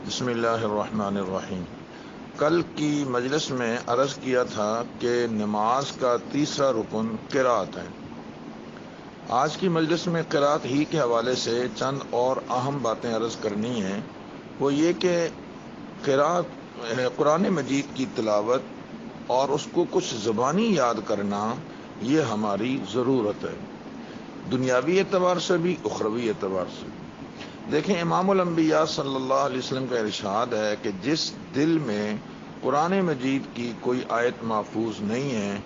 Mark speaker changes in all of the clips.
Speaker 1: بسم اللہ الرحمن الرحیم۔ کل کی مجلس میں عرض کیا تھا کہ نماز کا تیسرا رکن قرات ہے۔ آج کی مجلس میں قرات ہی کے حوالے سے چند اور اہم باتیں عرض کرنی ہیں۔ وہ یہ کہ قرآن مجید کی تلاوت اور اس کو کچھ زبانی یاد کرنا یہ ہماری ضرورت ہے، دنیاوی اعتبار سے بھی اخروی اعتبار سے بھی۔ دیکھیں، امام الانبیاء صلی اللہ علیہ وسلم کا ارشاد ہے کہ جس دل میں قرآن مجید کی کوئی آیت محفوظ نہیں ہے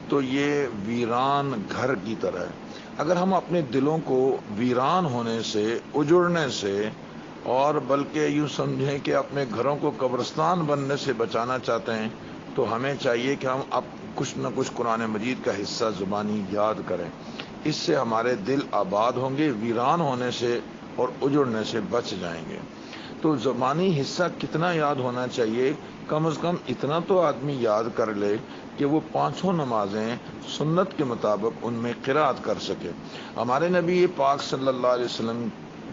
Speaker 1: تو یہ ویران گھر کی طرح ہے۔ اگر ہم اپنے دلوں کو ویران ہونے سے، اجڑنے سے، اور بلکہ یوں سمجھیں کہ اپنے گھروں کو قبرستان بننے سے بچانا چاہتے ہیں تو ہمیں چاہیے کہ ہم اب کچھ نہ کچھ قرآن مجید کا حصہ زبانی یاد کریں۔ اس سے ہمارے دل آباد ہوں گے، ویران ہونے سے اور اجڑنے سے بچ جائیں گے۔ تو زبانی حصہ کتنا یاد ہونا چاہیے؟ کم از کم اتنا تو آدمی یاد کر لے کہ وہ 5 نمازیں سنت کے مطابق ان میں قرات کر سکے۔ ہمارے نبی پاک صلی اللہ علیہ وسلم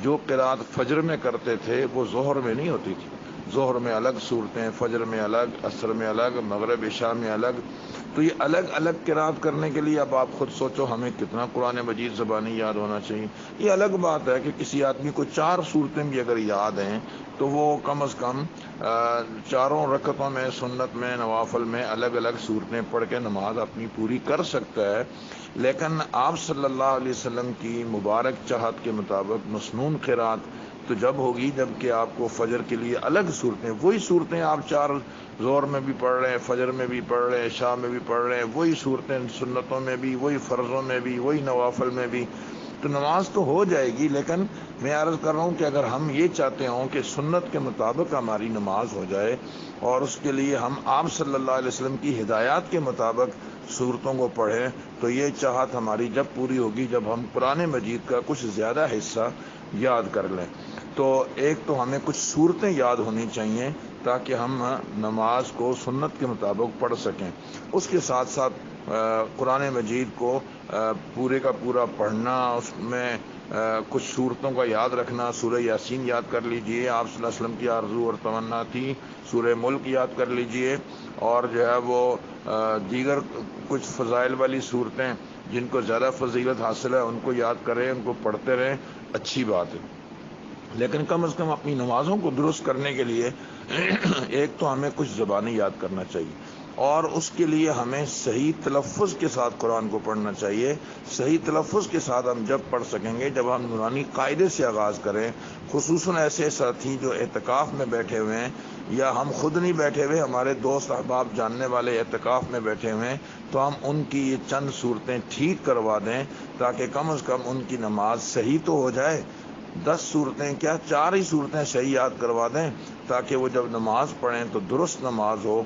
Speaker 1: جو قرات فجر میں کرتے تھے وہ ظہر میں نہیں ہوتی تھی۔ ظہر میں الگ صورتیں، فجر میں الگ، عصر میں الگ، مغرب عشاء میں الگ۔ تو یہ الگ الگ قرات کرنے کے لیے اب آپ خود سوچو ہمیں کتنا قرآن مجید زبانی یاد ہونا چاہیے۔ یہ الگ بات ہے کہ کسی آدمی کو 4 صورتیں بھی اگر یاد ہیں تو وہ کم از کم 4 رکعتوں میں، سنت میں، نوافل میں الگ الگ صورتیں پڑھ کے نماز اپنی پوری کر سکتا ہے۔ لیکن آپ صلی اللہ علیہ وسلم کی مبارک چاہت کے مطابق مسنون قرات تو جب ہوگی جب کہ آپ کو فجر کے لیے الگ صورتیں، وہی صورتیں آپ 4 ظہر میں بھی پڑھ رہے ہیں، فجر میں بھی پڑھ رہے ہیں، عشاء میں بھی پڑھ رہے ہیں، وہی صورتیں سنتوں میں بھی، وہی فرضوں میں بھی، وہی نوافل میں بھی، تو نماز تو ہو جائے گی۔ لیکن میں عرض کر رہا ہوں کہ اگر ہم یہ چاہتے ہوں کہ سنت کے مطابق ہماری نماز ہو جائے اور اس کے لیے ہم آپ صلی اللہ علیہ وسلم کی ہدایات کے مطابق صورتوں کو پڑھیں تو یہ چاہت ہماری جب پوری ہوگی جب ہم قرآن مجید کا کچھ زیادہ حصہ یاد کر لیں۔ تو ایک تو ہمیں کچھ صورتیں یاد ہونی چاہیے تاکہ ہم نماز کو سنت کے مطابق پڑھ سکیں۔ اس کے ساتھ ساتھ قرآن مجید کو پورے کا پورا پڑھنا، اس میں کچھ صورتوں کا یاد رکھنا۔ سورہ یاسین یاد کر لیجئے، آپ صلی اللہ علیہ وسلم کی آرزو اور تمنا تھی۔ سورہ ملک یاد کر لیجئے، اور جو ہے وہ دیگر کچھ فضائل والی صورتیں جن کو زیادہ فضیلت حاصل ہے ان کو یاد کریں، ان کو پڑھتے رہیں، اچھی بات ہے۔ لیکن کم از کم اپنی نمازوں کو درست کرنے کے لیے ایک تو ہمیں کچھ زبانی یاد کرنا چاہیے، اور اس کے لیے ہمیں صحیح تلفظ کے ساتھ قرآن کو پڑھنا چاہیے۔ صحیح تلفظ کے ساتھ ہم جب پڑھ سکیں گے جب ہم نورانی قاعدے سے آغاز کریں، خصوصاً ایسے ساتھی جو اعتکاف میں بیٹھے ہوئے ہیں، یا ہم خود نہیں بیٹھے ہوئے، ہمارے دوست احباب جاننے والے اعتکاف میں بیٹھے ہوئے ہیں، تو ہم ان کی یہ چند صورتیں ٹھیک کروا دیں تاکہ کم از کم ان کی نماز صحیح تو ہو جائے۔ 10 صورتیں کیا، 4 ہی صورتیں صحیح یاد کروا دیں تاکہ وہ جب نماز پڑھیں تو درست نماز ہو۔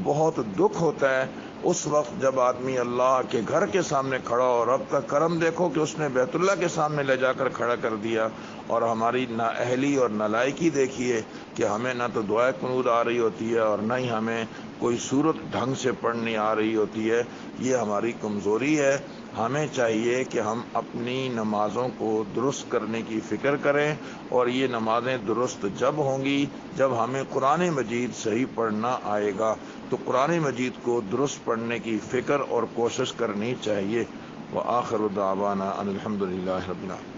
Speaker 1: بہت دکھ ہوتا ہے اس وقت جب آدمی اللہ کے گھر کے سامنے کھڑا ہو، رب کا کرم دیکھو کہ اس نے بیت اللہ کے سامنے لے جا کر کھڑا کر دیا، اور ہماری نااہلی اور نالائکی دیکھیے کہ ہمیں نہ تو دعائے قنوت آ رہی ہوتی ہے اور نہ ہی ہمیں کوئی صورت ڈھنگ سے پڑھنی آ رہی ہوتی ہے۔ یہ ہماری کمزوری ہے۔ ہمیں چاہیے کہ ہم اپنی نمازوں کو درست کرنے کی فکر کریں، اور یہ نمازیں درست جب ہوں گی جب ہمیں قرآن مجید صحیح پڑھنا آئے گا۔ تو قرآن مجید کو درست پڑھنے کی فکر اور کوشش کرنی چاہیے۔ وآخر دعوانا ان الحمد للہ رب العالمین۔